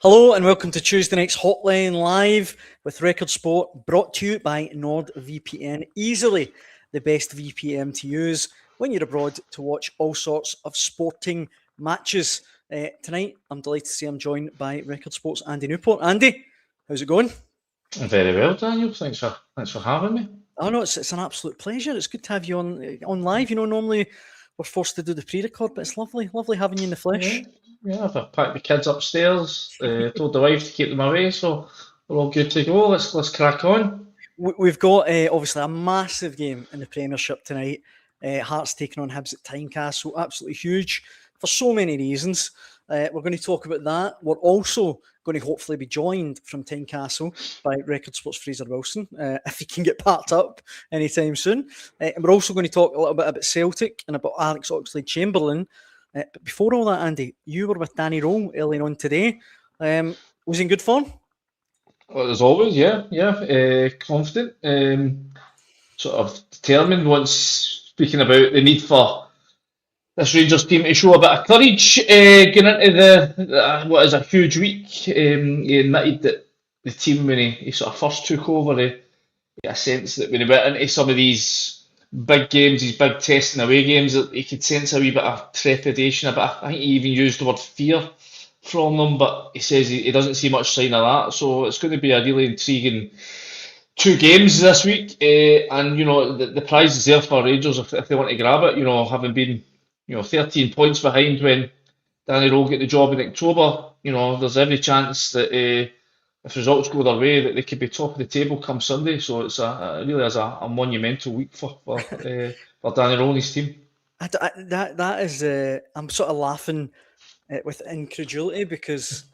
Hello and welcome to Tuesday night's Hotline Live with Record Sport, brought to you by NordVPN. Easily the best VPN to use when you're abroad to watch all sorts of sporting matches. Tonight, I'm delighted to say I'm joined by Record Sport's Andy Newport. Andy, how's it going? Very well, Daniel. Thanks for having me. Oh no, it's an absolute pleasure. It's good to have you on live. You know, normally we're forced to do the pre-record, but it's lovely having you in the flesh. Yeah, I've packed the kids upstairs. Told the wife to keep them away, so we're all good to go. Let's crack on. We've got obviously a massive game in the Premiership tonight. Hearts taking on Hibs at Tynecastle. Absolutely huge for so many reasons. We're going to talk about that. We're also going to hopefully be joined from Tynecastle by Record Sports' Fraser Wilson, if he can get packed up anytime soon. And we're also going to talk a little bit about Celtic and about Alex Oxlade-Chamberlain. But before all that, Andy, you were with Danny Rowe earlier on today. Was he in good form? Well, as always, yeah. Confident, sort of determined. Once speaking about the need for this Rangers team to show a bit of courage going into what is a huge week. He admitted that the team, when he sort of first took over, he had a sense that when he went into some of these big games, these big testing away games, that he could sense a wee bit of trepidation, I think he even used the word fear from them, but he says he doesn't see much sign of that. So it's going to be a really intriguing 2 games this week, and the prize is there for Rangers if they want to grab it. Having been 13 points behind when Danny Rowe get the job in October, there's every chance that if results go their way, that they could be top of the table come Sunday. So it's really is a monumental week for Danny Rowe and his team. That is, I'm sort of laughing with incredulity, because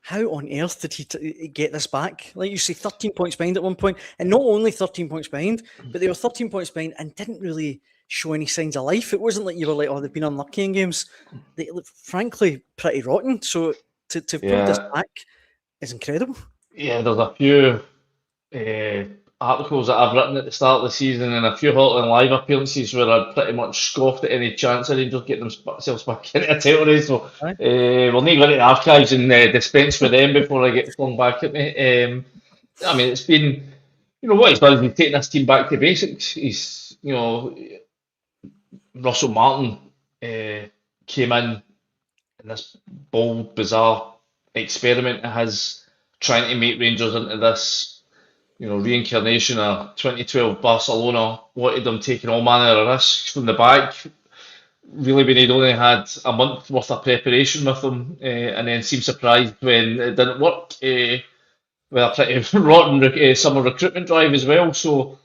how on earth did he get this back? Like you say, 13 points behind at one point, and not only 13 points behind, but they were 13 points behind and didn't really show any signs of life. It wasn't like you were like, oh, they've been unlucky in games. They look, frankly, pretty rotten. So to pull this back is incredible. Yeah, there's a few articles that I've written at the start of the season and a few Hotline Live appearances where I pretty much scoffed at any chance of Rangers getting themselves back into a title race. So we'll need to go to the archives and dispense with them before I get flung back at me. I mean, it's been, what he's done is he's taken this team back to basics. He's, Russell Martin came in this bold, bizarre experiment of his trying to make Rangers into this, reincarnation of 2012 Barcelona. Wanted them taking all manner of risks from the back. Really, when he'd only had a month worth of preparation with them, and then seemed surprised when it didn't work. With a pretty rotten summer recruitment drive as well. So,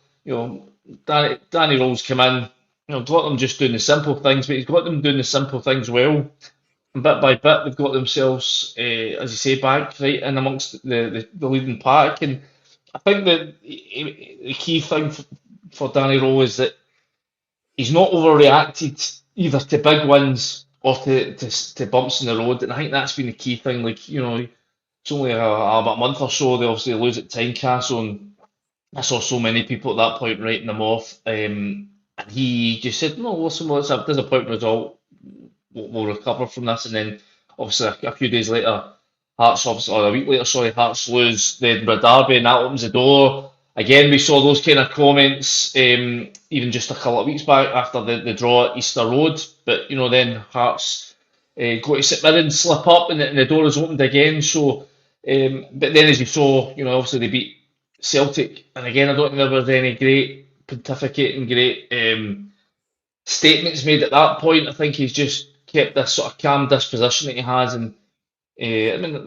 Danny Rowe's come in. Got them just doing the simple things, but he's got them doing the simple things well. And bit by bit, they've got themselves, as you say, back right in amongst the leading pack. And I think that the key thing for Danny Rowe is that he's not overreacted either to big wins or to bumps in the road. And I think that's been the key thing. Like, it's only about a month or so they obviously lose at Tynecastle, and I saw so many people at that point writing them off. And he just said, no, listen, well, it's a disappointing result. We'll recover from this. And then obviously a few days later, or a week later, Hearts lose the Edinburgh Derby, and that opens the door. Again, we saw those kind of comments even just a couple of weeks back after the draw at Easter Road. But, then Hearts go to St Mirren, slip up, and the door is opened again. So, but then as you saw, obviously they beat Celtic. And again, I don't think there was any great pontificating, great statements made at that point. I think he's just kept this sort of calm disposition that he has, and I think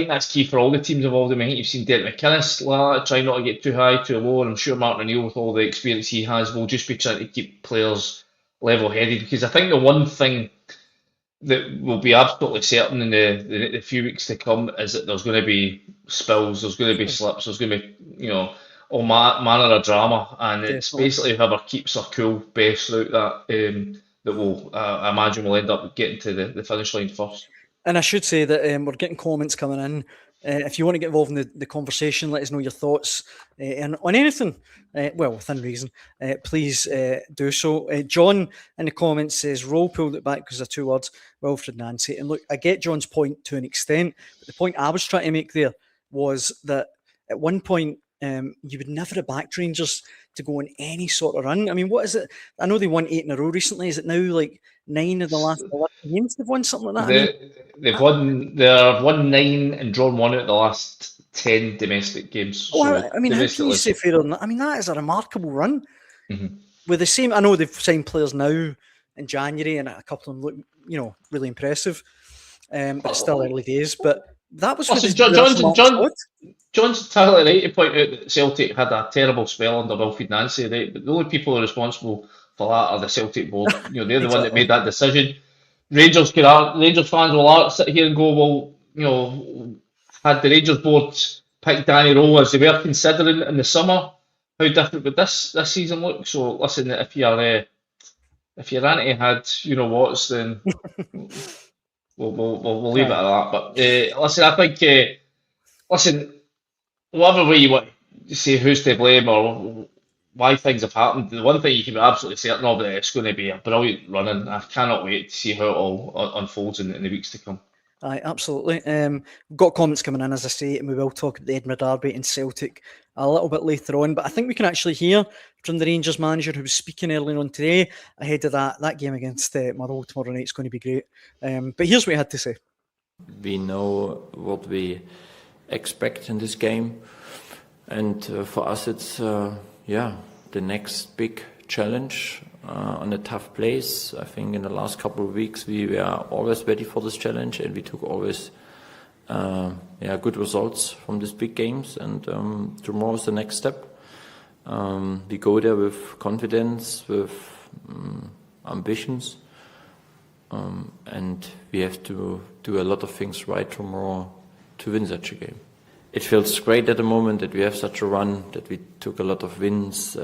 that's key for all the teams involved. I mean, I think you've seen Derek McInnes try not to get too high, too low, and I'm sure Martin O'Neill, with all the experience he has, will just be trying to keep players level-headed, because I think the one thing that will be absolutely certain in the few weeks to come is that there's going to be spills, there's going to be slips, there's going to be all manner of drama, and it's basically whoever keeps their cool best throughout that that will, I imagine, will end up getting to the finish line first. And I should say that we're getting comments coming in If you want to get involved in the conversation, let us know your thoughts on anything, within reason. Please do so. John in the comments says, Roll pulled it back because of 2 words, Wilfred Nancy. And look, I get John's point to an extent, but the point I was trying to make there was that at one point, you would never have backed Rangers to go on any sort of run. I mean, what is it? I know they won 8 in a row recently. Is it now like 9 of the last 11 games they've won, something like that? They've won 9 and drawn 1 out of the last 10 domestic games. How can you say fairer than that? I mean, that is a remarkable run. Mm-hmm. With the same, I know they've signed players now in January, and a couple of them look, really impressive. But it's still early days. But that was John's entirely right to point out that Celtic had a terrible spell under Wilfred Nancy. The only people who are responsible for that are the Celtic board. They're the one that made that decision. Rangers fans will sit here and go, well, had the Rangers board picked Danny Rowe as they were considering in the summer, how different would this season look? So listen, if your auntie had what's, then we'll leave it at that. But listen, I think whatever way you want to say who's to blame or why things have happened, the one thing you can be absolutely certain of is it's going to be a brilliant run, and I cannot wait to see how it all unfolds in the weeks to come. Aye, absolutely. We've got comments coming in, as I say, and we will talk about the Edinburgh Derby and Celtic a little bit later on. But I think we can actually hear from the Rangers manager who was speaking earlier on today ahead of that game against Motherwell tomorrow night. It's going to be great. But here's what he had to say. We know what we expect in this game, and for us it's the next big challenge on a tough place. I think in the last couple of weeks we were always ready for this challenge, and we took always good results from these big games, and tomorrow is the next step. We go there with confidence, with ambitions, and we have to do a lot of things right tomorrow to win such a game. It feels great at the moment that we have such a run, that we took a lot of wins,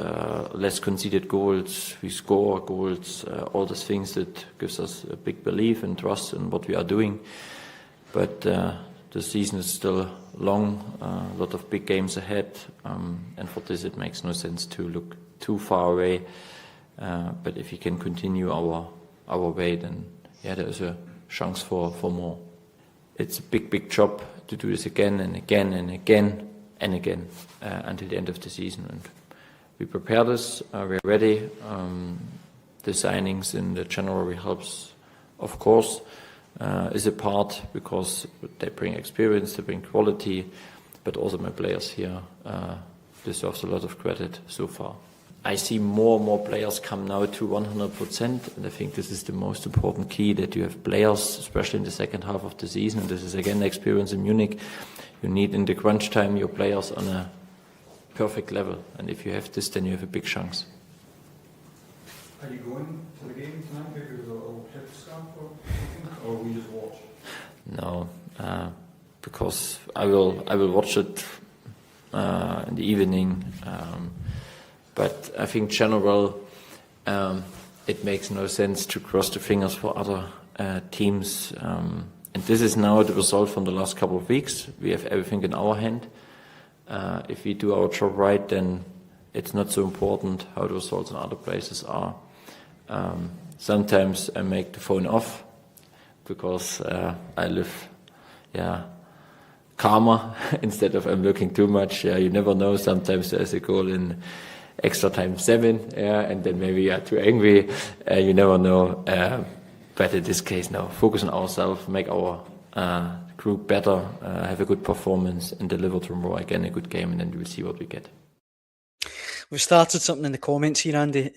less conceded goals, we score goals, all those things that gives us a big belief and trust in what we are doing. But the season is still long, a lot of big games ahead, and for this it makes no sense to look too far away. But if we can continue our way, then there is a chance for more. It's a big job to do this again and again and again and again until the end of the season. And we prepare this, we're ready. The signings in the January helps, of course, is a part because they bring experience, they bring quality, but also my players here deserves a lot of credit so far. I see more and more players come now to 100%, and I think this is the most important key, that you have players, especially in the second half of the season, and this is again the experience in Munich, you need in the crunch time your players on a perfect level, and if you have this, then you have a big chance. Are you going to the game tonight, maybe with a little Hibs scarf or something, or will you just watch? No, because I will watch it in the evening. But I think general, it makes no sense to cross the fingers for other teams. And this is now the result from the last couple of weeks. We have everything in our hand. If we do our job right, then it's not so important how the results in other places are. Sometimes I make the phone off because I live, calmer instead of I'm looking too much. You never know. Sometimes there's a goal in extra time 7, and then maybe you are too angry. You never know. But in this case, no. Focus on ourselves, make our group better, have a good performance, and deliver tomorrow again a good game, and then we'll see what we get. We've started something in the comments here, Andy.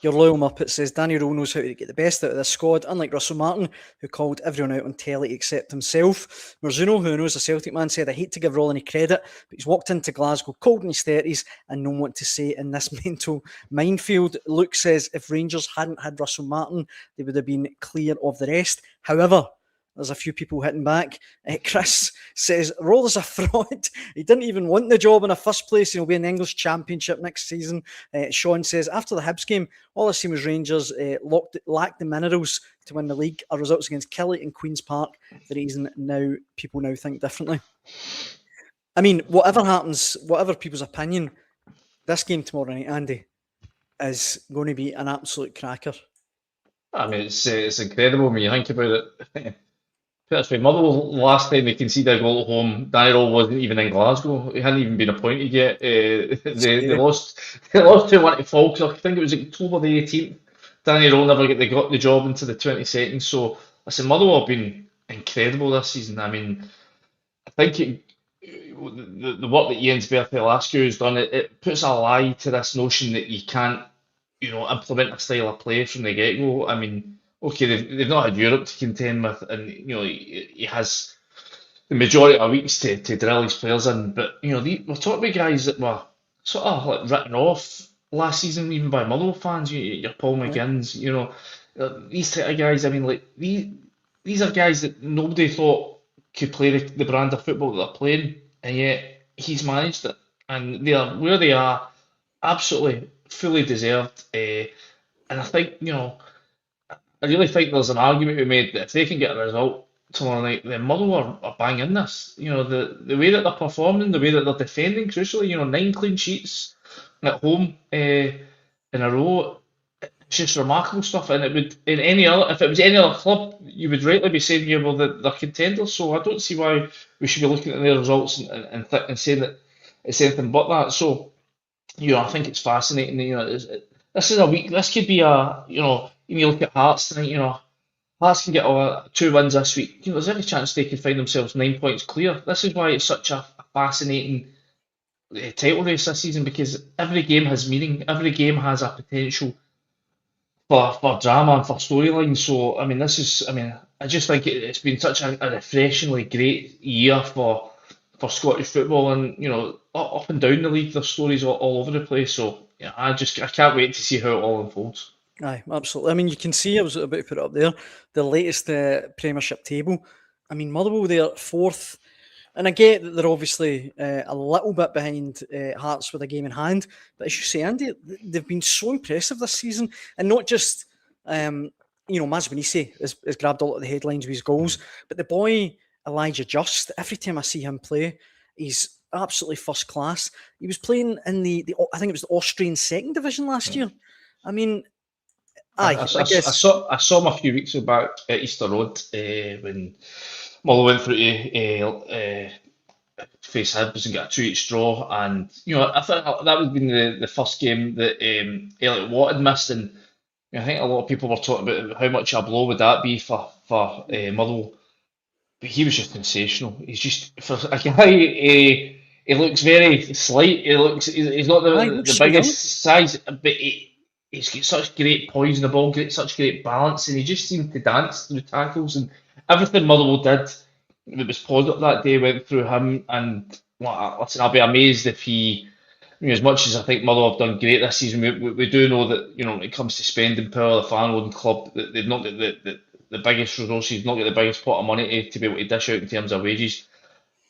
Your loyal Muppet says Danny Rowe knows how to get the best out of this squad, unlike Russell Martin, who called everyone out on telly except himself. Marzuno, who knows a Celtic man, said, I hate to give Roll any credit, but he's walked into Glasgow cold in his 30s and known what to say in this mental minefield. Luke says, if Rangers hadn't had Russell Martin, they would have been clear of the rest. However, there's a few people hitting back. Chris says, Roll is a fraud. He didn't even want the job in the first place. He'll be in the English Championship next season. Sean says, after the Hibs game, all I seen was Rangers lacked the minerals to win the league. Our results against Killie and Queen's Park, the reason people now think differently. I mean, whatever happens, whatever people's opinion, this game tomorrow night, Andy, is going to be an absolute cracker. I mean, it's incredible when you think about it. That's right. Motherwell, last time they conceded a goal at home, Danny Rowe wasn't even in Glasgow. He hadn't even been appointed yet. They lost 2-1 to Falkirk. I think it was October the 18th. Danny Rowe never got the job into the 22nd. So I said Motherwell have been incredible this season. I mean, I think the work that Ian Sbertel has done, it puts a lie to this notion that you can't, implement a style of play from the get-go. I mean, okay, they've not had Europe to contend with, and he has the majority of weeks to drill his players in. But we're talking about guys that were sort of like written off last season, even by Motherwell fans. Your Paul McGinns, these type of guys. I mean, like these are guys that nobody thought could play the brand of football that they're playing, and yet he's managed it, and they are where they are, absolutely fully deserved. And I think I really think there's an argument to be made that if they can get a result tomorrow night, then Motherwell are bang in this. The way that they're performing, the way that they're defending, crucially, 9 clean sheets at home in a row. It's just remarkable stuff. And it would if it was any other club, you would rightly be saying, yeah, well, they're contenders. So I don't see why we should be looking at their results and saying that it's anything but that. So I think it's fascinating. This is a week. This could be you look at Hearts tonight. Hearts can get 2 wins this week. There's every chance they could find themselves 9 points clear. This is why it's such a fascinating title race this season, because every game has meaning. Every game has a potential for drama and for storyline. So I just think it's been such a refreshingly great year for Scottish football, and up and down the league, there's stories all over the place. So I can't wait to see how it all unfolds. Aye, absolutely. I mean, you can see, I was about to put it up there, the latest Premiership table. I mean, Motherwell, they're 4th. And I get that they're obviously a little bit behind Hearts with a game in hand. But as you say, Andy, they've been so impressive this season. And not just, Maz Winisi has grabbed a lot of the headlines with his goals. But the boy, Elijah Just, every time I see him play, he's absolutely first class. He was playing in I think it was the Austrian 2nd Division last year. I mean, I saw him a few weeks back at Easter Road when Muller went through to face Hibs and get a 2-each draw, and I thought that would have been the first game that Elliot Watt had missed, and I think a lot of people were talking about how much a blow would that be for Motherwell, but he was just sensational. He's just, for a guy, he looks very slight. He's not the biggest size, but he's got such great poise in the ball, such great balance, and he just seemed to dance through tackles, and everything Motherwell did that was positive that day went through him. And listen, I'll be amazed if he, as much as I think Motherwell have done great this season, we do know that when it comes to spending power, the fan-owned club, that they've not got the biggest resources, not got the biggest pot of money to be able to dish out in terms of wages.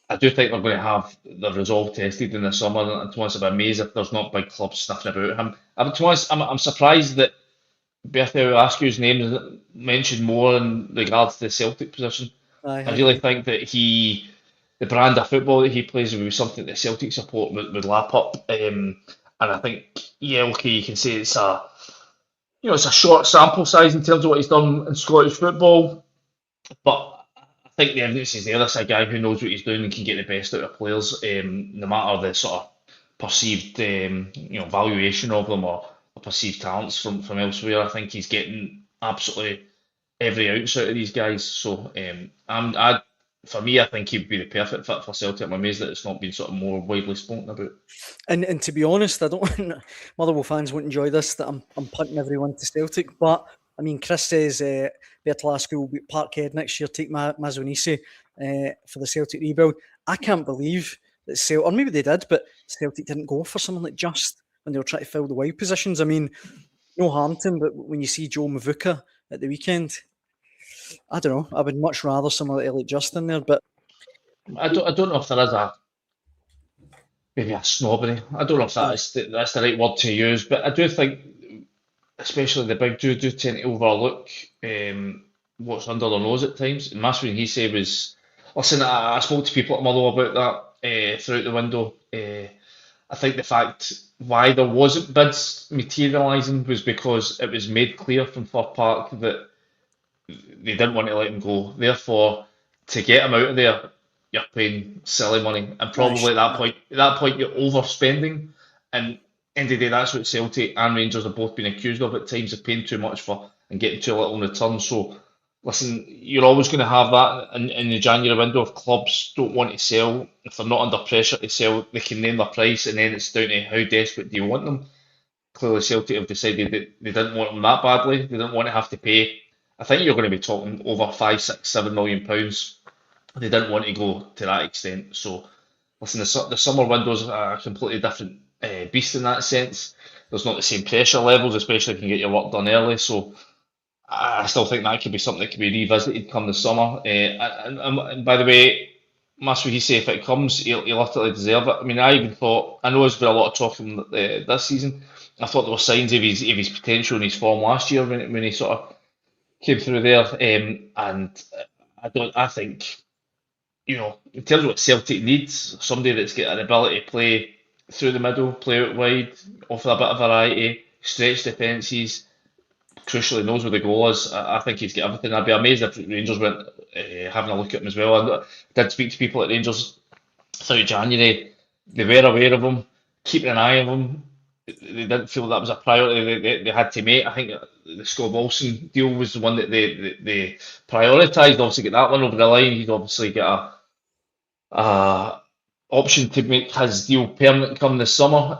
I do think they're going to have their resolve tested in the summer, and to be honest, I'd be amazed if there's not big clubs sniffing about him. To be honest, I'm surprised that Bertha Askew's name is mentioned more in regards to the Celtic position. I really think that the brand of football that he plays would be something that Celtic support would lap up. And I think, okay, you can say it's a short sample size in terms of what he's done in Scottish football, but I think the evidence is there. This is a guy who knows what he's doing and can get the best out of players, no matter the sort of perceived valuation of them or perceived talents from elsewhere. I think he's getting absolutely every ounce out of these guys. So for me, I think he'd be the perfect fit for Celtic. I'm amazed that it's not been sort of more widely spoken about. And to be honest, I don't want Motherwell fans won't enjoy this, that I'm punting everyone to Celtic. But I mean, Chris says Bertalasco will be at Parkhead next year, take Mazonisi for the Celtic rebuild. I can't believe that Celtic, or maybe they did, but Celtic didn't go for someone like Just when they were trying to fill the wide positions. I mean, no harm to him, but when you see Joe Mavuka at the weekend, I don't know. I would much rather someone like Elliot Just in there, but I don't know if there is maybe a snobbery. I don't know if that's the right word to use, but I do think, especially the big do tend to overlook what's under their nose at times. And Maswin he said was Listen, I spoke to people at Motherwell about that throughout the window. I think the fact why there wasn't bids materialising was because it was made clear from Fir Park that they didn't want to let him go. Therefore, to get him out of there, you're paying silly money, and probably at that point you're overspending. And end of the day, that's what Celtic and Rangers have both been accused of at times of paying too much for and getting too little in return. So, listen, you're always going to have that in the January window. If clubs don't want to sell, if they're not under pressure to sell, they can name their price, and then it's down to how desperate do you want them. Clearly, Celtic have decided that they didn't want them that badly. They didn't want to have to pay. I think you're going to be talking over £5, £6, £7 million. They didn't want to go to that extent. So, listen, the summer windows are a completely different beast in that sense. There's not the same pressure levels, especially if you can get your work done early. So, I still think that could be something that could be revisited come the summer. And by the way, Masuhise, if it comes, he'll utterly deserve it. I mean, I even thought, I know there's been a lot of talk of him this season. I thought there were signs of his potential and his form last year when he sort of came through there. And I think, in terms of what Celtic needs, somebody that's got an ability to play through the middle, play out wide, offer a bit of variety, stretch defences, crucially knows where the goal is. I think he's got everything. I'd be amazed if Rangers went having a look at him as well. I did speak to people at Rangers throughout January. They were aware of him, keeping an eye on him. They didn't feel that was a priority they had to make. I think the Scott Wilson deal was the one that they prioritised. Obviously, get that one over the line. He's obviously got a option to make his deal permanent come this summer.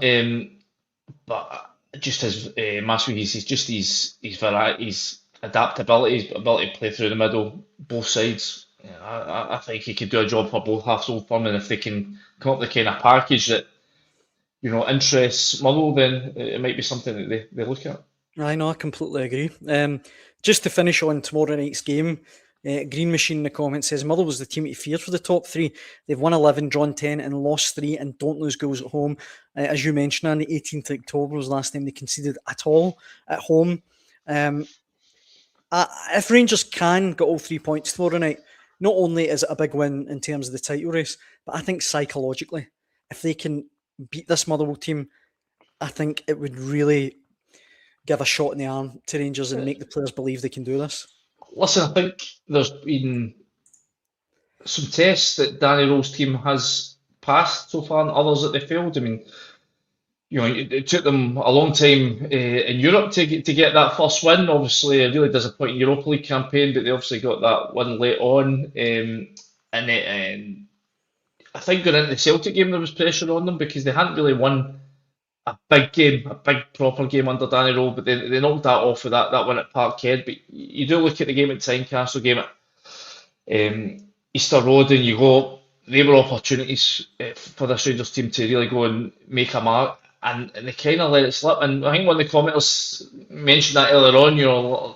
But just his Masuhis, just his variety, his adaptability, his ability to play through the middle, both sides. I think he could do a job for both halves Old Firm, and if they can come up with the kind of package that interests Motherwell, then it might be something that they look at. I know, I completely agree. Just to finish on tomorrow night's game, Green Machine in the comments says Motherwell was the team to fear for the top three. They've won 11, drawn 10 and lost 3 and don't lose goals at home. As you mentioned, on the 18th of October was the last time they conceded at all at home. If Rangers can get all 3 points tomorrow night, not only is it a big win in terms of the title race, but I think psychologically, if they can beat this Motherwell team, I think it would really give a shot in the arm to Rangers and make the players believe they can do this. Listen, I think there's been some tests that Danny Rowe's team has passed so far and others that they failed. I mean, it took them a long time in Europe to get that first win. Obviously, a really disappointing Europa League campaign, but they obviously got that win late on. And I think going into the Celtic game, there was pressure on them because they hadn't really won a big game, a big proper game under Danny Rowe, but they knocked that off with that win at Parkhead. But you do look at the game at Tynecastle, game at Easter Road, and you go, they were opportunities for this Rangers team to really go and make a mark, and they kind of let it slip. And I think one of the commenters mentioned that earlier on,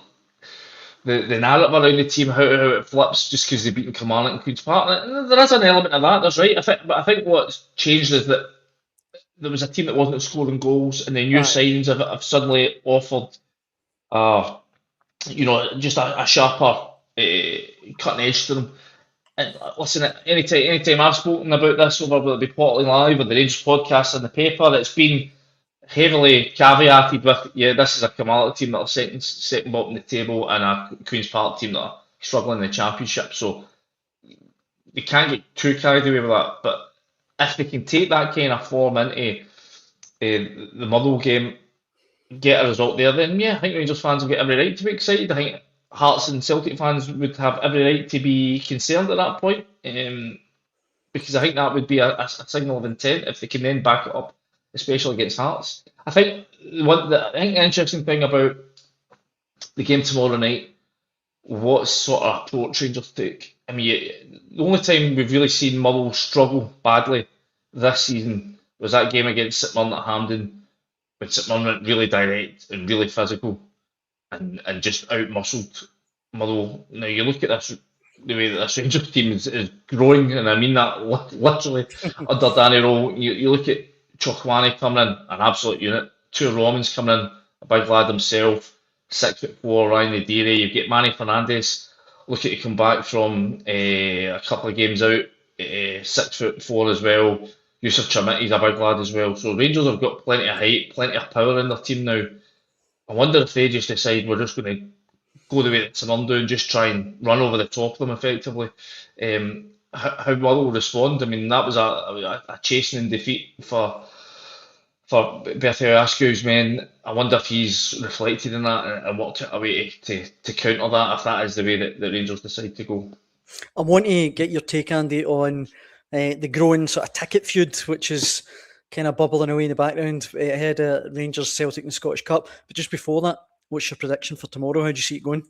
the narrative around the team, how it flips just because they've beaten Kilmarnock and Queen's Park. And there is an element of that, that's right. But I think what's changed is that there was a team that wasn't scoring goals, and the new signings have suddenly offered, just a sharper cutting edge to them. And listen, anytime I've spoken about this, over whether it be Hotline Live or the Rangers podcast in the paper, it's been heavily caveated with, this is a Kilmarnock team that are second bottom of the table and a Queen's Park team that are struggling in the Championship. So they can't get too carried away with that. But if they can take that kind of form into the Motherwell game, get a result there, then I think Rangers fans will get every right to be excited. I think Hearts and Celtic fans would have every right to be concerned at that point, because I think that would be a signal of intent if they can then back it up, especially against Hearts. I think the interesting thing about the game tomorrow night, what sort of approach Rangers take. I mean, the only time we've really seen Motherwell struggle badly this season was that game against St Mirren at Hampden, when St Mirren went really direct and really physical and just out-muscled Motherwell. Now, you look at this, the way that this Rangers team is growing, and I mean that literally under Danny Rowe. You look at Chokwani coming in, an absolute unit. Two Romans coming in, a big lad himself, 6'4", Ryan Nadiri. You get Manny Fernandez looking to come back from a couple of games out. 6'4" as well. Yusuf Chamiti's a big lad as well. So Rangers have got plenty of height, plenty of power in their team now. I wonder if they just decide we're just going to go the way that Sunderland do and just try and run over the top of them effectively. How Motherwell will respond? I mean, that was a chastening defeat for Berthel Askew's men. I wonder if he's reflected in that and worked out a way to counter that, if that is the way that the Rangers decide to go. I want to get your take, Andy, on the growing sort of ticket feud, which is kind of bubbling away in the background ahead of Rangers, Celtic and Scottish Cup. But just before that, what's your prediction for tomorrow? How do you see it going?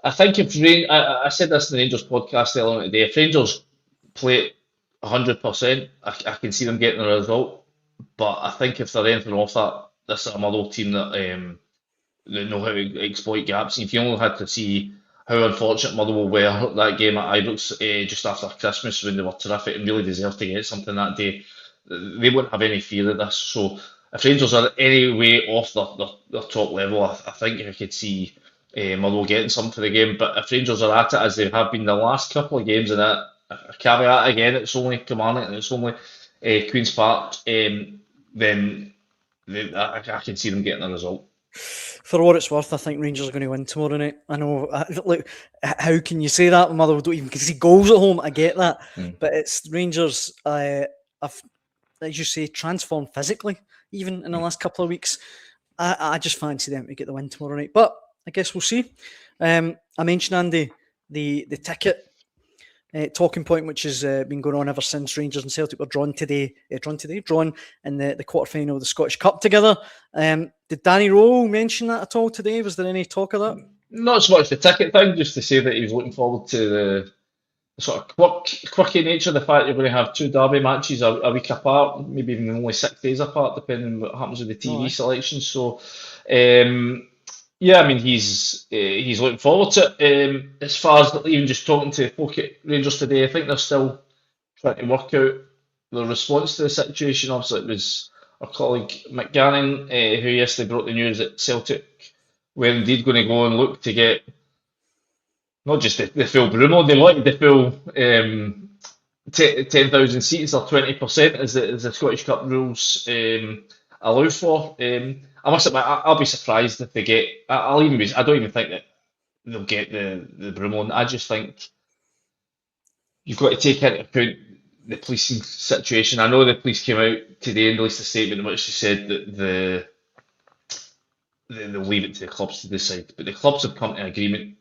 I think I said this in the Rangers podcast earlier on today, if Rangers play it 100%, I can see them getting a result. But I think if they're anything off that, this is a Motherwell team that know how to exploit gaps. If you only had to see how unfortunate Motherwell were that game at Ibrox just after Christmas when they were terrific and really deserved to get something that day, they wouldn't have any fear of this. So if Rangers are any way off their top level, I think I could see Motherwell getting something for the game. But if Rangers are at it as they have been the last couple of games, and a caveat again, it's only Kilmarnock and it's only Queen's Park, then I can see them getting a result. For what it's worth, I think Rangers are going to win tomorrow night. I know, look, how can you say that? Motherwell don't even see goals at home. I get that. But it's Rangers, have, as you say, transformed physically, even in the last couple of weeks. I just fancy them to get the win tomorrow night. But I guess we'll see. I mentioned, Andy, the ticket talking point, which has been going on ever since Rangers and Celtic were drawn in the quarter-final of the Scottish Cup together. Did Danny Rowe mention that at all today? Was there any talk of that? Not so much the ticket thing, just to say that he was looking forward to the sort of quirky nature of the fact you're going to have two derby matches a week apart, maybe even only 6 days apart, depending on what happens with the TV selections. So, yeah, I mean, he's looking forward to it. As far as even just talking to folk at Rangers today, I think they're still trying to work out the response to the situation. Obviously, it was our colleague Mick Gannon who yesterday brought the news that Celtic were indeed going to go and look to get not just the full Bruno, they wanted the full 10,000 seats or 20% as the Scottish Cup rules allow for. I must admit, I'll be surprised if they get. I don't even think that they'll get the Bruno. I just think you've got to take into account the policing situation. I know the police came out today and released a statement in which they said that they'll leave it to the clubs to decide. But the clubs have come to an agreement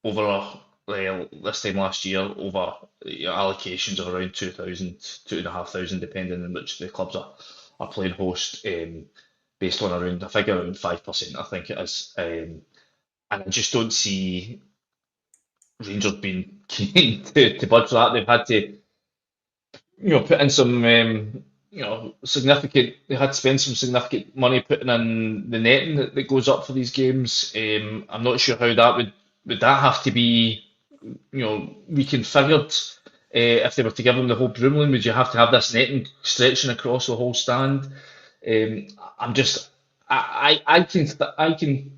over this time last year over allocations of around 2,000, 2,500, depending on which the clubs are playing host, based on around, I think around 5%, I think it is. And I just don't see Rangers being keen to budge for that. They've had to, put in some, significant. They had to spend some significant money putting in the netting that goes up for these games. I'm not sure how that would that have to be, reconfigured. If they were to give them the whole Broomlane, would you have to have this netting stretching across the whole stand? I can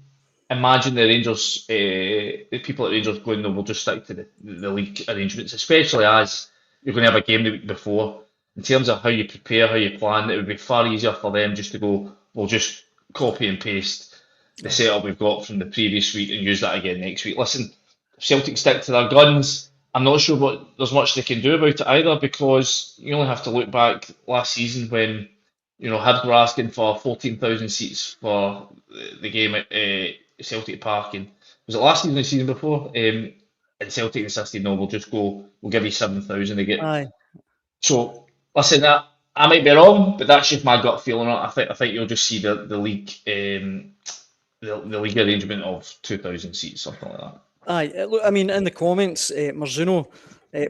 imagine the Rangers, the people at Rangers going, no, we'll just stick to the league arrangements, especially as you're going to have a game the week before. In terms of how you prepare, how you plan, it would be far easier for them just to go, we'll just copy and paste the setup we've got from the previous week and use that again next week. Listen, if Celtic stick to their guns, I'm not sure there's much they can do about it either, because you only have to look back last season when Hibs were asking for 14,000 seats for the game at Celtic Park, and was it last season or the season before? And Celtic insisted, no, we'll give you 7,000 to get. Aye. So listen, that I might be wrong, but that's just my gut feeling on it. I think you'll just see the league the league arrangement of 2,000 seats, something like that. Aye, look, I mean, in the comments, Marzuno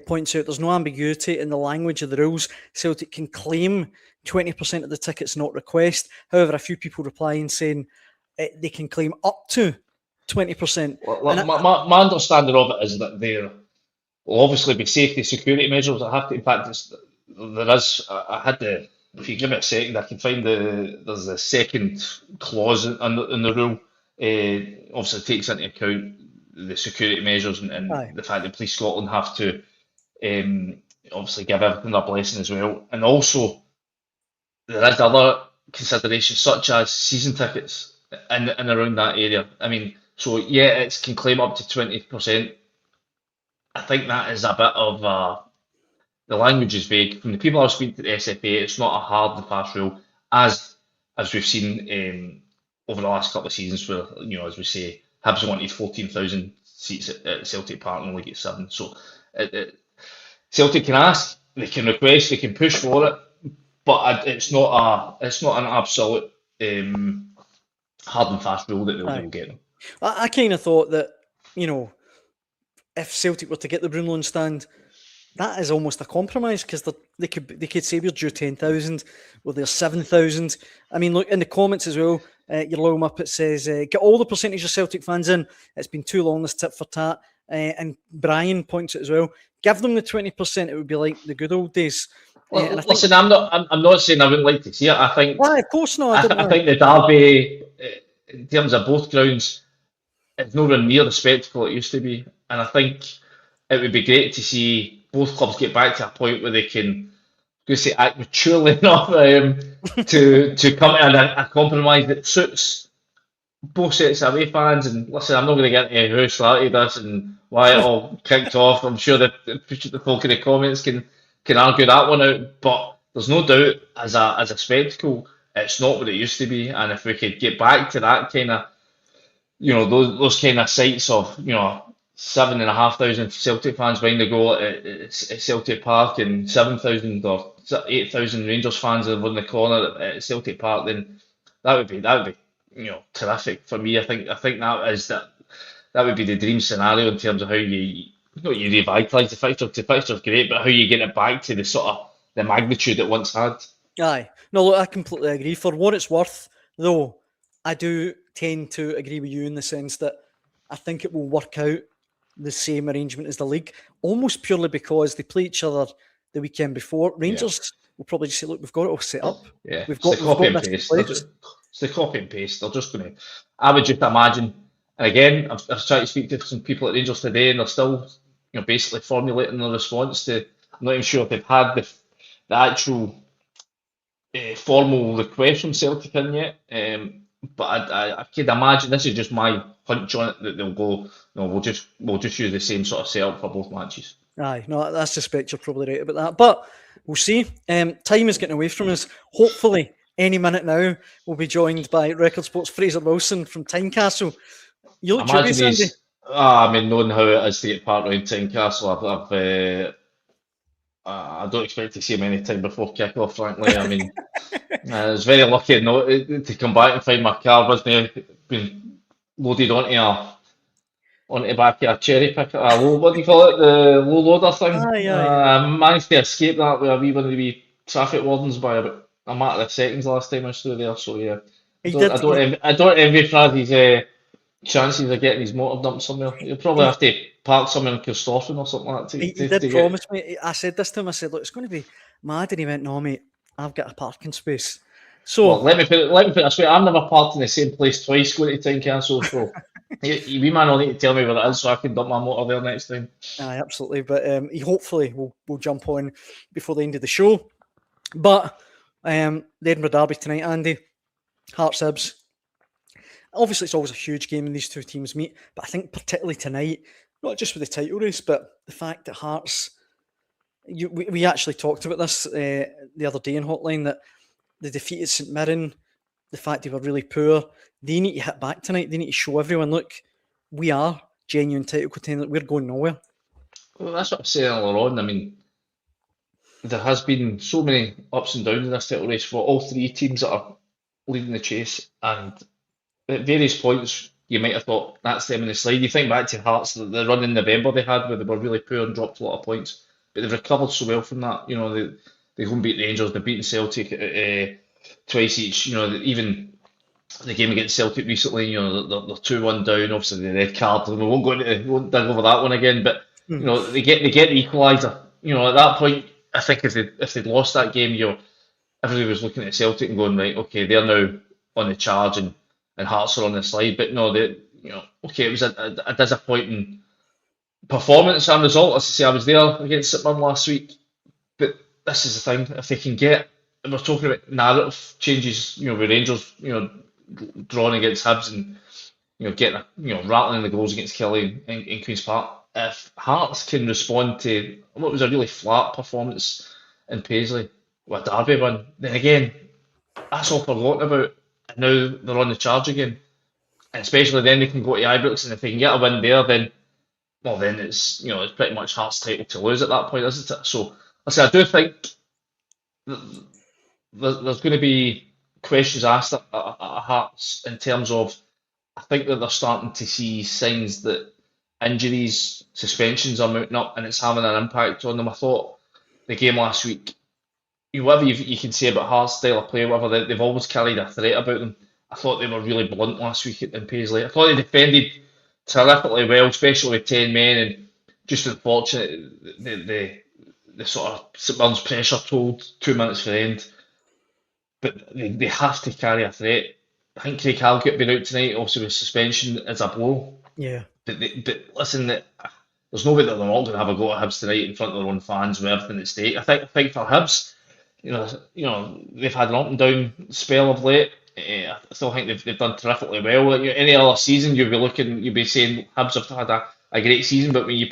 points out there's no ambiguity in the language of the rules. Celtic can claim 20% of the tickets, not request. However, a few people replying saying they can claim up to 20%. Well, my understanding of it is that there will obviously be safety security measures that have to. In fact, there is. I had to. If you give me a second, I can find there's a second clause in the rule. Obviously, takes into account the security measures and Aye. the fact that Police Scotland have to obviously give everything their blessing as well. And also, there is other considerations such as season tickets in and around that area. I mean, so yeah, it can claim up to 20%. I think that is a bit of the language is vague. From the people I've speaking to the SFA, it's not a hard and fast rule, as we've seen over the last couple of seasons, where as we say, Hibs wanted 14,000 seats at Celtic Park and only get 7. So Celtic can ask, they can request, they can push for it, but it's not an absolute hard and fast rule that they'll get them. I kind of thought that, if Celtic were to get the Broomloan stand, that is almost a compromise, because they could say we're due 10,000, well there's 7,000. I mean, look in the comments as well. Your low Muppet says, "Get all the percentage of Celtic fans in. It's been too long this tit for tat." And Brian points it as well. Give them the 20%. It would be like the good old days. Well, listen, I'm not saying I wouldn't like to see it. I think. Why? Of course not. I think the derby, in terms of both grounds, it's nowhere near the spectacle it used to be, and I think it would be great to see both clubs get back to a point where they can, act maturely enough to come to a compromise that suits both sets of away fans. And listen, I'm not going to get into who started this and why it all kicked off. I'm sure that the folk in the comments can argue that one out, but there's no doubt as a spectacle, it's not what it used to be. And if we could get back to that kind of, those kind of sights of 7,500 Celtic fans behind the goal at Celtic Park and 7,000 or 8,000 Rangers fans over in the corner at Celtic Park, then that would be terrific for me. I think that would be the dream scenario in terms of how you revitalise the fixture. The fixture's great, but how you get it back to the sort of the magnitude it once had. Aye, no, look, I completely agree. For what it's worth, though, I do tend to agree with you in the sense that I think it will work out the same arrangement as the league, almost purely because they play each other the weekend before. Rangers will probably just say, "Look, we've got it all set up. Yeah, we've got copy and paste. It's the copy and paste. They're just going to. I would just imagine. And again, I've tried to speak to some people at Rangers today, and they're still, basically formulating their response to. I'm not even sure if they've had the actual formal request from Celtic in yet. But I could imagine, this is just my hunch on it, that they'll go, no, we'll just use the same sort of setup for both matches. Aye, no, I suspect you're probably right about that. But we'll see. Time is getting away from us. Hopefully, any minute now, we'll be joined by Record Sports' Fraser Wilson from Tynecastle. You look curious, Andy. Knowing how it is to get part around Tynecastle, I don't expect to see him any time before kick-off, frankly. I mean, I was very lucky to come back and find my car wasn't been loaded onto the back of a cherry picker, what do you call it, the low loader thing. I managed to escape that with one of the wee traffic wardens by about a matter of seconds last time I was through there. So yeah, I don't envy Fraddy's chances of getting his motor dumped somewhere. You'll probably have to park somewhere in Kilstorfen or something like that. He did promise me. I said this to him. I said, "Look, it's going to be mad," and he went, "No, mate, I've got a parking space." So well, let me put it this way: I've never parked in the same place twice going to Tynecastle, so we might not need to tell me where it is so I can dump my motor there next time. Aye, absolutely. But he hopefully will jump on before the end of the show. But the Edinburgh Derby tonight, Andy, Hearts Hibs. Obviously, it's always a huge game when these two teams meet, but I think particularly tonight, not just with the title race, but the fact that Hearts, we actually talked about this the other day in Hotline, that the defeat at St Mirren, the fact they were really poor, they need to hit back tonight. They need to show everyone, look, we are genuine title contenders. We're going nowhere. Well, that's what I'm saying earlier on. I mean, there has been so many ups and downs in this title race for all three teams that are leading the chase, and at various points you might have thought that's them in the slide. You think back to Hearts, the run in November they had where they were really poor and dropped a lot of points, but they've recovered so well from that. They go and beat Rangers, they've beaten Celtic twice each. Even the game against Celtic recently, they're 2-1 down. Obviously the red card, and we won't dig over that one again. But they get the equaliser. At that point, I think if they'd lost that game, everybody was looking at Celtic and going, right, okay, they're now on the charge and Hearts are on the slide. But no, okay, it was a disappointing performance and result. As I say, I was there against St Mirren last week, but this is the thing: if they can get, and we're talking about narrative changes, with Rangers, drawing against Hibs and getting, rattling the goals against Kelly in Queen's Park. If Hearts can respond to what was a really flat performance in Paisley with a Derby win, then again, that's all forgotten about. And now they're on the charge again. And especially then they can go to Ibrox, and if they can get a win there, then it's pretty much Hearts' title to lose at that point, isn't it? So I do think there's going to be questions asked at Hearts in terms of, I think that they're starting to see signs that injuries, suspensions are mounting up, and it's having an impact on them. I thought the game last week, whatever you can say about Hearts' style of play, whatever, they've always carried a threat about them. I thought they were really blunt last week in Paisley. I thought they defended terrifically well, especially with 10 men, and just unfortunate the sort of St Mirren's pressure told 2 minutes for the end. But they have to carry a threat. I think Craig Halkett being out tonight, also with suspension, is a blow. Yeah. But listen, there's no way that they're all going to have a go at Hibs tonight in front of their own fans with everything at stake. I think for Hibs, they've had an up and down spell of late. I still think they've done terrifically well. Any other season, you'd be saying Hibs have had a great season, but when you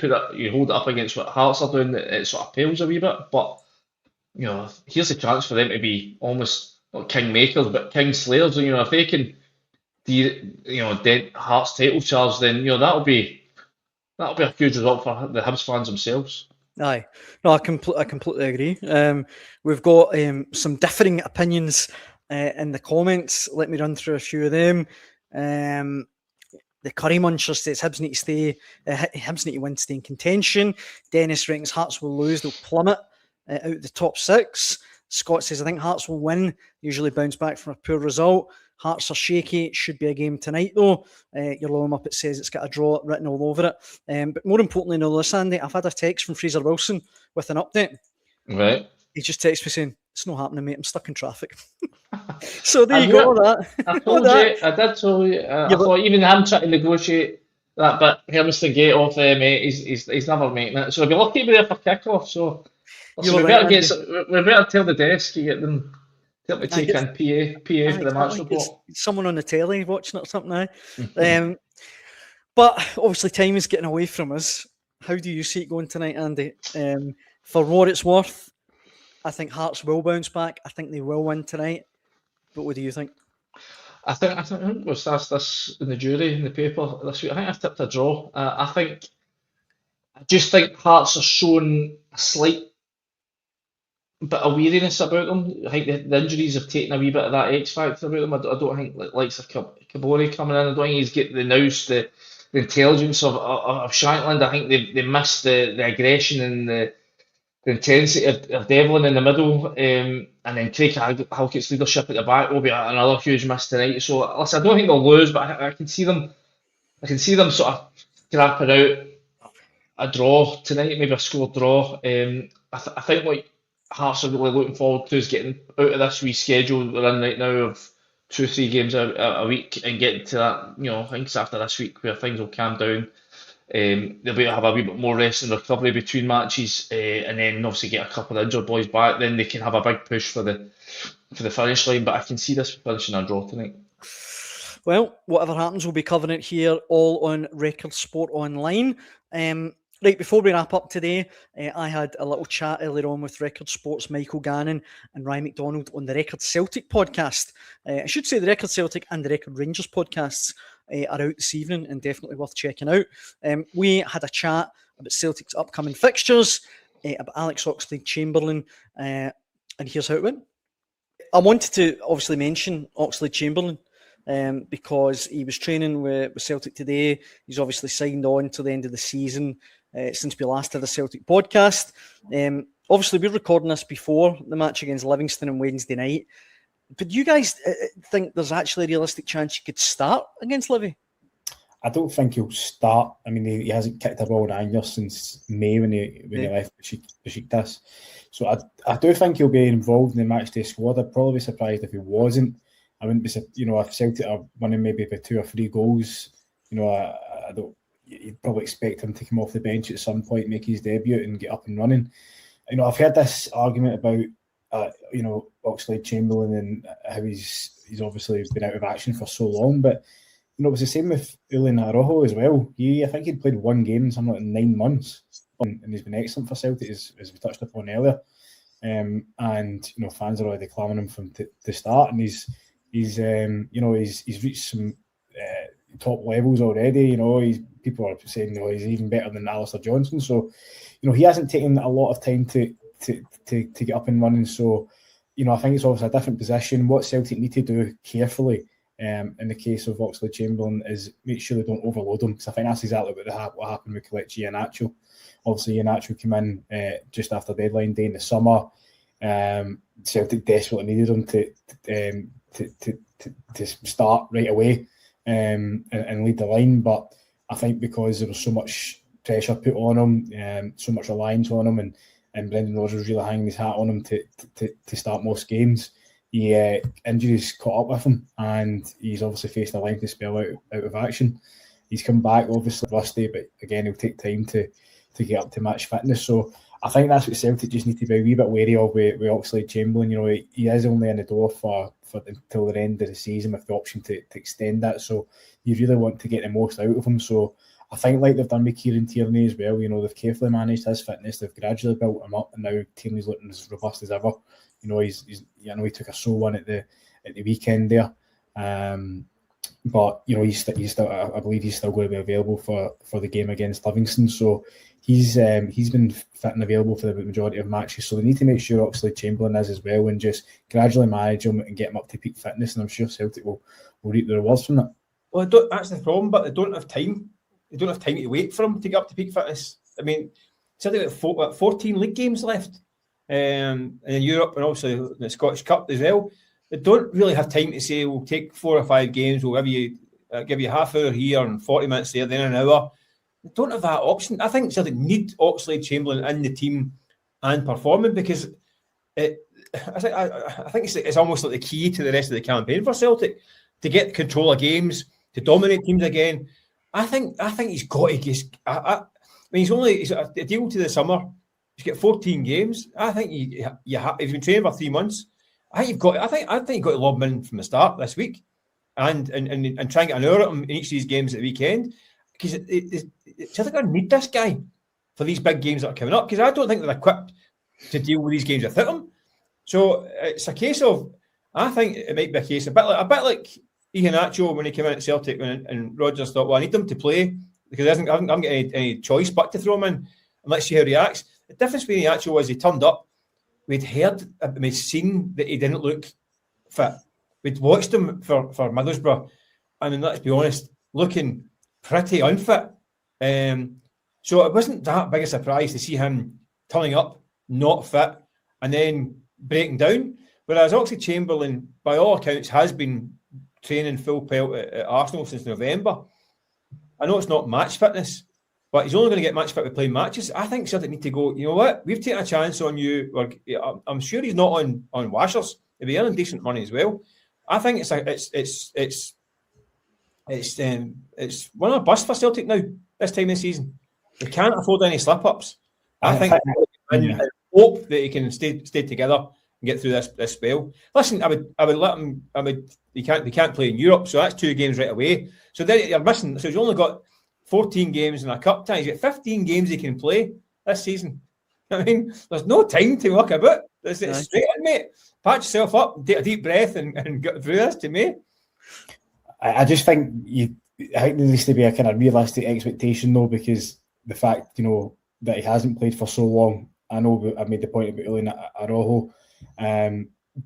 hold it up against what Hearts are doing, it sort of pales a wee bit. But here's a chance for them to be almost not king makers, but king slayers. If they can, dent Hearts' title charge, then that'll be a huge result for the Hibs fans themselves. Aye, no, I completely agree. We've got some differing opinions in the comments. Let me run through a few of them. The Curry Muncher says Hibs need to stay. Hibs need to win to stay in contention. Dennis reckons Hearts will lose. They'll plummet out the top 6. Scott says I think Hearts will win. Usually bounce back from a poor result. Hearts are shaky. It should be a game tonight though. Your low Muppet says it's got a draw written all over it. But more importantly, no, this, Andy, I've had a text from Fraser Wilson with an update. Right. He just texted me saying, "It's not happening, mate. I'm stuck in traffic." So there you go. That I told you. I did tell you. I thought even him trying to negotiate that bit, Hermiston Gate off, mate, he's never making it. So I'll be lucky to be there for kick-off. So we better tell the desk you get them. Help me take in PA for the match report. Someone on the telly watching it or something now. But obviously time is getting away from us. How do you see it going tonight, Andy? For what it's worth, I think Hearts will bounce back. I think they will win tonight. But what do you think? I think was asked this in the jury in the paper this week. I think I've tipped a draw. I just think Hearts are showing a slight bit of weariness about them. I think the injuries have taken a wee bit of that X factor about them. I don't think likes of Kabori coming in. I don't think he's getting the intelligence of Shankland. I think they missed the aggression and the intensity of Devlin in the middle, and then Craig Halkett's leadership at the back will be another huge miss tonight. So listen, I don't think they'll lose, but I can see them sort of scrapping out a draw tonight, maybe a score draw. I think what Hearts are really looking forward to is getting out of this wee schedule we're in right now of 2-3 games a week and getting to that. I think it's after this week where things will calm down. They'll be able to have a wee bit more rest and recovery between matches, and then obviously get a couple of injured boys back. Then they can have a big push for the finish line. But I can see this finishing a draw tonight. Well, whatever happens, we'll be covering it here all on Record Sport Online. Right, before we wrap up today, I had a little chat earlier on with Record Sports' Michael Gannon and Ryan McDonald on the Record Celtic podcast. I should say the Record Celtic and the Record Rangers podcasts are out this evening and definitely worth checking out. We had a chat about Celtic's upcoming fixtures, about Alex Oxlade-Chamberlain, and here's how it went. I wanted to obviously mention Oxlade-Chamberlain because he was training with Celtic today. He's obviously signed on till the end of the season since we last had a Celtic podcast. Obviously, we're recording this before the match against Livingston on Wednesday night. But do you guys think there's actually a realistic chance he could start against Livy? I don't think he'll start. I mean, he hasn't kicked a ball in anger since May when he left Besiktas. So I do think he'll be involved in the matchday squad. I'd probably be surprised if he wasn't. I wouldn't be, if Celtic are winning maybe by 2 or 3 goals, I don't. You'd probably expect him to come off the bench at some point, make his debut, and get up and running. I've heard this argument about Oxlade-Chamberlain and how he's obviously been out of action for so long, but it was the same with Julian Araujo as well. I think he'd played one game in something like 9 months, and he's been excellent for Celtic, as we touched upon earlier. And fans are already clamouring him from the start, and he's reached some top levels already. People are saying he's even better than Alistair Johnson. So he hasn't taken a lot of time to get up and running. So I think it's obviously a different position. What Celtic need to do carefully in the case of Oxlade-Chamberlain is make sure they don't overload him, because I think that's exactly what happened with Kelechi Iheanacho. Obviously, Iheanacho came in just after deadline day in the summer. Celtic desperately needed him to start right away and lead the line, but I think because there was so much pressure put on him, so much reliance on him, and Brendan Rodgers really hanging his hat on him to start most games, injuries caught up with him, and he's obviously faced a lengthy spell out of action. He's come back obviously rusty, but again he'll take time to get up to match fitness. So I think that's what Celtic just need to be a wee bit wary of with Oxlade-Chamberlain. He is only in the door for until the end of the season with the option to extend that. So you really want to get the most out of him. So I think like they've done with Kieran Tierney as well, they've carefully managed his fitness, they've gradually built him up, and now Tierney's looking as robust as ever. He took a sore one at the weekend there. But he's still, I believe he's still going to be available for the game against Livingston. So he's been fit and available for the majority of matches. So they need to make sure Oxlade-Chamberlain is as well, and just gradually manage him and get him up to peak fitness. And I'm sure Celtic will reap the rewards from that. Well, that's the problem, but they don't have time. They don't have time to wait for him to get up to peak fitness. I mean, Celtic got 14 league games left in Europe, and also the Scottish Cup as well. They don't really have time to say, we'll take 4 or 5 games, we'll give you half hour here and 40 minutes there, then an hour. They don't have that option. I think Celtic need Oxlade-Chamberlain in the team and performing, because I think it's almost like the key to the rest of the campaign for Celtic, to get control of games, to dominate teams again. I think he's got to just. He's a deal to the summer. He's got 14 games. I think he's been training for 3 months. I think you've got to lob him in from the start this week, and try and get an hour at him in each of these games at the weekend, because Celtic are going to need this guy for these big games that are coming up, because I don't think they're equipped to deal with these games without him. So it's a case of, I think it might be a case a bit like Iheanacho when he came in at Celtic, and Rodgers thought, well, I need him to play because I haven't got any choice but to throw him in, and let's see how he reacts. The difference between Iheanacho was he turned up. We'd seen that he didn't look fit. We'd watched him for Middlesbrough, and let's be honest, looking pretty unfit. So it wasn't that big a surprise to see him turning up, not fit, and then breaking down. Whereas Oxlade-Chamberlain, by all accounts, has been training full pelt at Arsenal since November. I know it's not match fitness, but he's only going to get match fit with playing matches. I think Celtic need to go, you know what, we've taken a chance on you. I'm sure he's not on washers. He'll be earning decent money as well. I think it's one of a bust for Celtic now this time of the season. They can't afford any slip-ups. I think and hope that he can stay together and get through this spell. Listen, I would let him. They can't play in Europe, so that's 2 games right away. So then you're missing. So he's only got 14 games in a cup tie. He's got 15 games he can play this season. I mean, there's no time to muck about. It's straight in, mate. Patch yourself up, take a deep breath, and get through this to me. I just think I think there needs to be a kind of realistic expectation, though, because the fact that he hasn't played for so long. I know I made the point about Julian Araujo,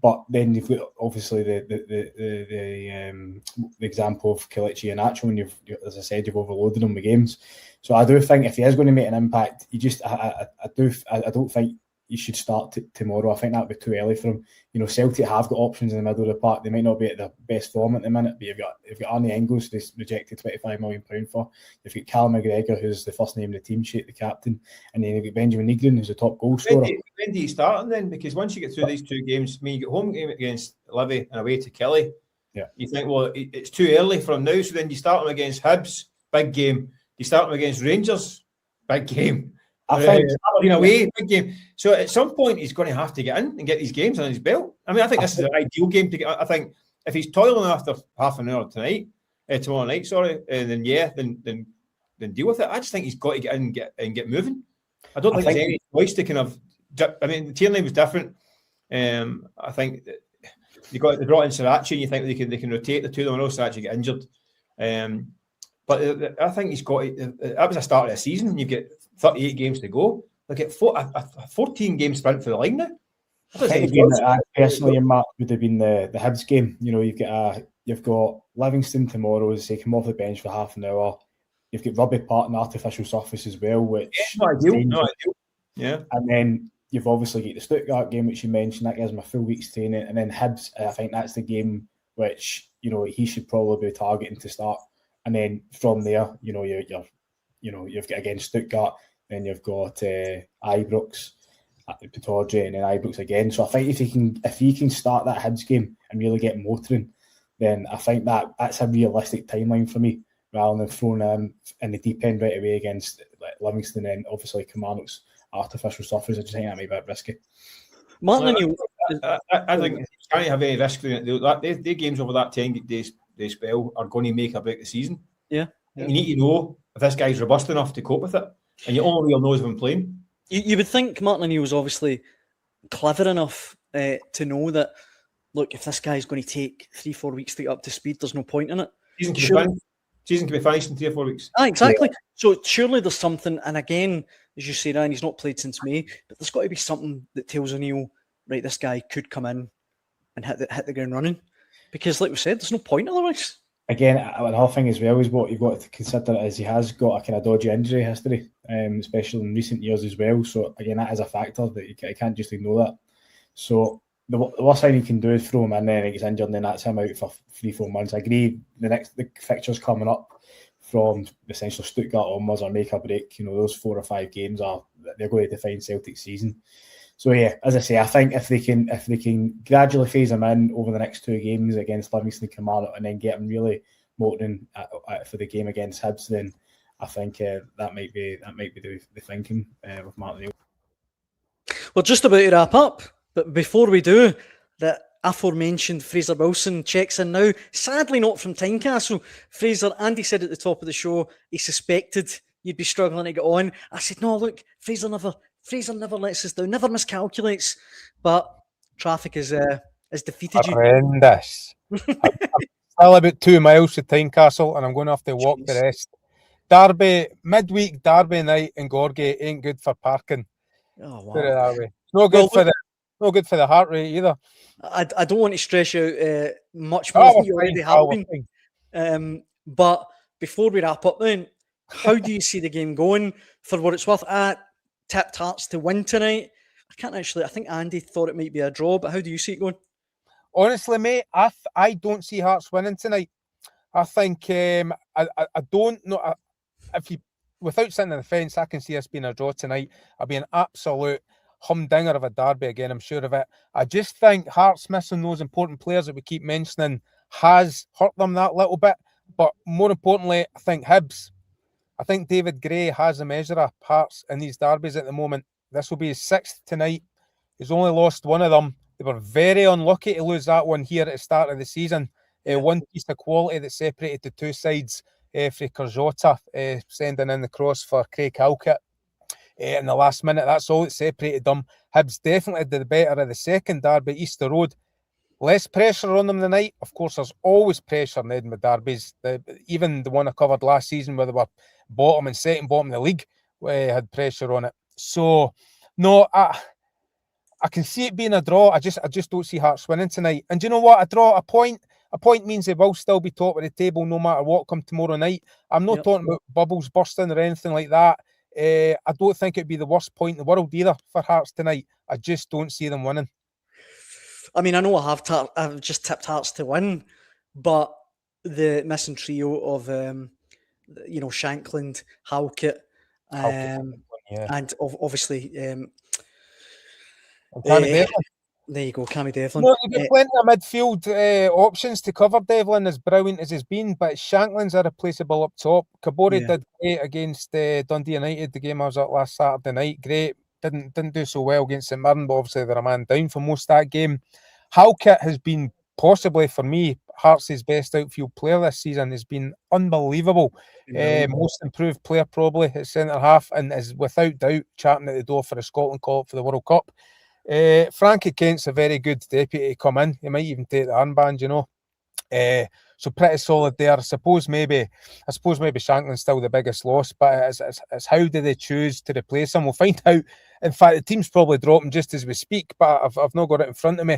but then you've got obviously the example of Kelechi Iheanacho, and as I said, you've overloaded him with games. So I do think if he is going to make an impact, I don't think he should start tomorrow. I think that would be too early for him. Celtic have got options in the middle of the park. They might not be at their best form at the minute, but you've got Arnie Engels, who's rejected £25 million for. You've got Callum McGregor, who's the first name in the team sheet, the captain, and then you've got Benjamin Negrin, who's the top goal scorer. When do you start then? Because once you get through these 2 games, you get home game against Livy and away to Kelly. Yeah. You think, well, it's too early for him now, so then you start him against Hibs, big game. You start him against Rangers, big game. I think away, big game. So at some point, he's going to have to get in and get these games on his belt. I mean, I think this is an ideal game to get. I think if he's toiling after half an hour tomorrow night, then deal with it. I just think he's got to get in and get moving. I don't think there's any choice to kind of. I mean, the Tierney was different. I think they brought in Sriracha, and you think they can rotate the two of them. I know Sriracha get injured, but I think he's got. That was a start of the season. You get 38 games to go. Look at a 14 game sprint for the line now. I think the game that I personally marked would have been the Hibs game. You know, you've got Livingston tomorrow as they come off the bench for half an hour. You've got Rugby Park and artificial surface as well, which not ideal. Yeah, and then you've obviously got the Stuttgart game, which you mentioned, that gives him a full week's training, and then Hibs. I think that's the game which he should probably be targeting to start, and then from there, you've got again Stuttgart, then you've got Ibrox, Pittodrie, and then Ibrox again. So I think if he can start that Hibs game and really get motoring, then I think that's a realistic timeline for me, rather than throwing him in the deep end right away against Livingston and obviously Kilmarnock's artificial surface. I just think that might be a bit risky. Martin, I think you can't have any risk doing it. The games over that 10-day spell are going to make or break the season. Yeah. You need to know if this guy's robust enough to cope with it, and you only know him playing. You would think Martin O'Neill was obviously clever enough to know that, look, if this guy's going to take 3-4 weeks to get up to speed, there's no point in it. Season can be finished in 3 or 4 weeks. Exactly. Yeah. So surely there's something, and again, as you say, Ryan, he's not played since May, but there's got to be something that tells O'Neill, right, this guy could come in and hit the ground running. Because like we said, there's no point otherwise. Again, another thing as well is what you've got to consider is he has got a kind of dodgy injury history, especially in recent years as well. So again, that is a factor that you can't just ignore that. So the worst thing you can do is throw him in there and he gets injured, and then that's him out for 3-4 months. I agree. The fixtures coming up from essentially Stuttgart onwards or make or break. Those 4 or 5 games they're going to define Celtic's season. So yeah, as I say, I think if they can gradually phase him in over the next 2 games against Livingston and Kilmarnock, and then get him really motoring for the game against Hibs, then I think that might be the thinking with Martin. We're just about to wrap up, but before we do, the aforementioned Fraser Wilson checks in now. Sadly, not from Tynecastle. Fraser, Andy said at the top of the show he suspected you'd be struggling to get on. I said, no, look, Fraser never lets us down, never miscalculates. But traffic has defeated you. Horrendous. I'm still about 2 miles to Tynecastle, and I'm going to have to walk the rest. Midweek Derby night in Gorgie ain't good for parking. Oh wow! Put it that way. No good for the heart rate either. I don't want to stress you out much more than you already have been. But before we wrap up, then, how do you see the game going? For what it's worth, I tipped Hearts to win tonight. I think Andy thought it might be a draw, but how do you see it going? Honestly, mate, I don't see Hearts winning tonight. I think I don't know if you, without sitting on the fence, I can see us being a draw tonight. I'll be an absolute humdinger of a derby again, I'm sure of it. I just think Hearts missing those important players that we keep mentioning has hurt them that little bit. But more importantly, I think Hibs. I think David Gray has a measure of Hearts in these derbies at the moment. This will be his 6th tonight. He's only lost one of them. They were very unlucky to lose that one here at the start of the season. One piece of quality that separated the two sides. Fraser Jota sending in the cross for Craig Halkett in the last minute. That's all that separated them. Hibs definitely did the better of the second derby, Easter Road. Less pressure on them tonight. Of course, there's always pressure in Edinburgh derbies. Even the one I covered last season where they were bottom and second bottom of the league had pressure on it. So, no, I can see it being a draw. I just don't see Hearts winning tonight. And do you know what? A point means they will still be top of the table no matter what come tomorrow night. I'm not talking about bubbles bursting or anything like that. I don't think it'd be the worst point in the world either for Hearts tonight. I just don't see them winning. I mean, I know I've just tipped Hearts to win, but the missing trio of Shankland, Halkett, and obviously There you go, Cammy Devlin. No, you've got plenty of midfield options to cover Devlin, as brilliant as he's been, but Shanklin's irreplaceable up top. Kabore Yeah. did great against Dundee United, the game I was at last Saturday night. Great. Didn't do so well against St Mirren, but obviously they're a man down for most of that game. Halkett has been possibly, for me, Hearts' best outfield player this season. Has been unbelievable. Most improved player probably at centre half, and is without doubt charting at the door for a Scotland call-up for the World Cup. Frankie Kent's a very good deputy to come in. He might even take the armband, you know. So pretty solid there. I suppose maybe Shanklin's still the biggest loss, but it's how do they choose to replace him? We'll find out. In fact, the team's probably dropping just as we speak, but I've not got it in front of me.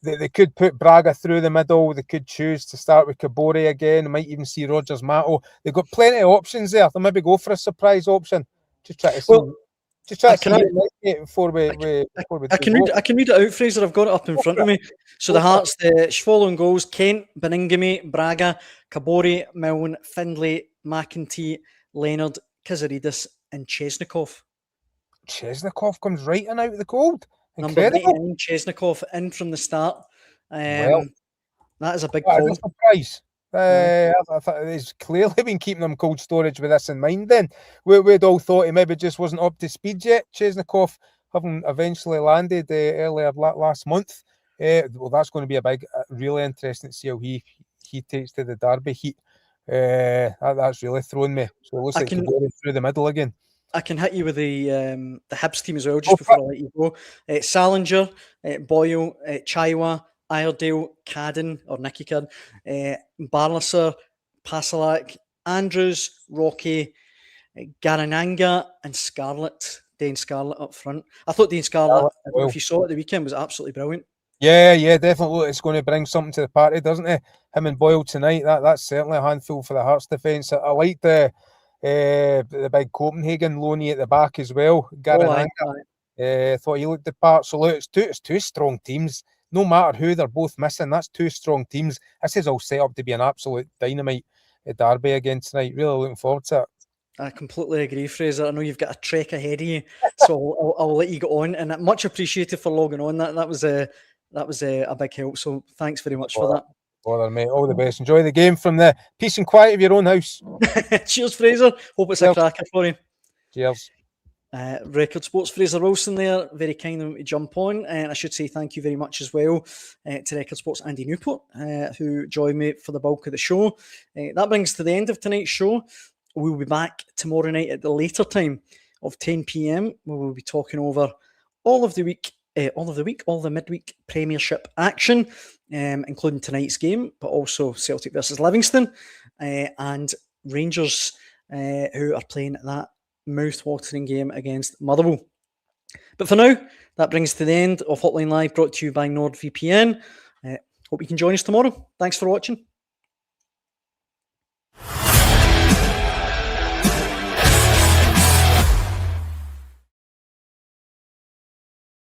They could put Braga through the middle. They could choose to start with Kabore again. They might even see Rogers Mato. They've got plenty of options there. They'll maybe go for a surprise option. Just try to see. Just try to see it before we I can read it out, Fraser. I've got it up in front of me. So the Hearts, the following goals: Kent, Beningame, Braga, Kabore, Milne, Findlay, McEntee, Leonard, Kazaridis, and Chesnikov. Chesnikov comes right in out of the cold. Number Incredible. 89, Chesnikov in from the start. Well, that is a big that call. is a surprise. I thought he's clearly been keeping them cold storage with this in mind. Then we'd all thought he maybe just wasn't up to speed yet. Chesnikov having eventually landed earlier last month. Well, that's going to be a big, really interesting to see how he takes to the Derby heat. That's really thrown me. So it looks like he's going through the middle again. I can hit you with the Hibs team as well, just before I let you go. Salinger, Boyle, Chaiwa, Iredale, Cadden, or Nicky Cadden, Barlaser, Pasalak, Andrews, Rocky, Garananga, and Scarlett. Dane Scarlett up front. I thought Dane Scarlett, if you saw it the weekend, was absolutely brilliant. Yeah, definitely. It's going to bring something to the party, doesn't it? Him and Boyle tonight. That's certainly a handful for the Hearts defence. I like the big Copenhagen loanee at the back as well. Garananga. Thought he looked the part. So look, it's two strong teams. No matter who they're both missing, that's two strong teams. This is all set up to be an absolute dynamite at Derby again tonight. Really looking forward to it. I completely agree, Fraser. I know you've got a trek ahead of you, so I'll let you get on. And much appreciated for logging on. That was a big help. So thanks very much for that. Bother, mate. All the best. Enjoy the game from the peace and quiet of your own house. Cheers, Fraser. Hope it's a cracker for you. Cheers. Record Sports, Fraser Wilson there, very kind of him to jump on, and I should say thank you very much as well to Record Sports Andy Newport, who joined me for the bulk of the show. That brings us to the end of tonight's show. We'll be back tomorrow night at the later time of 10 p.m, where we'll be talking over all the midweek Premiership action, including tonight's game, but also Celtic versus Livingston, and Rangers, who are playing that mouth-watering game against Motherwell. But for now, that brings us to the end of Hotline Live, brought to you by NordVPN. Hope you can join us tomorrow. Thanks for watching.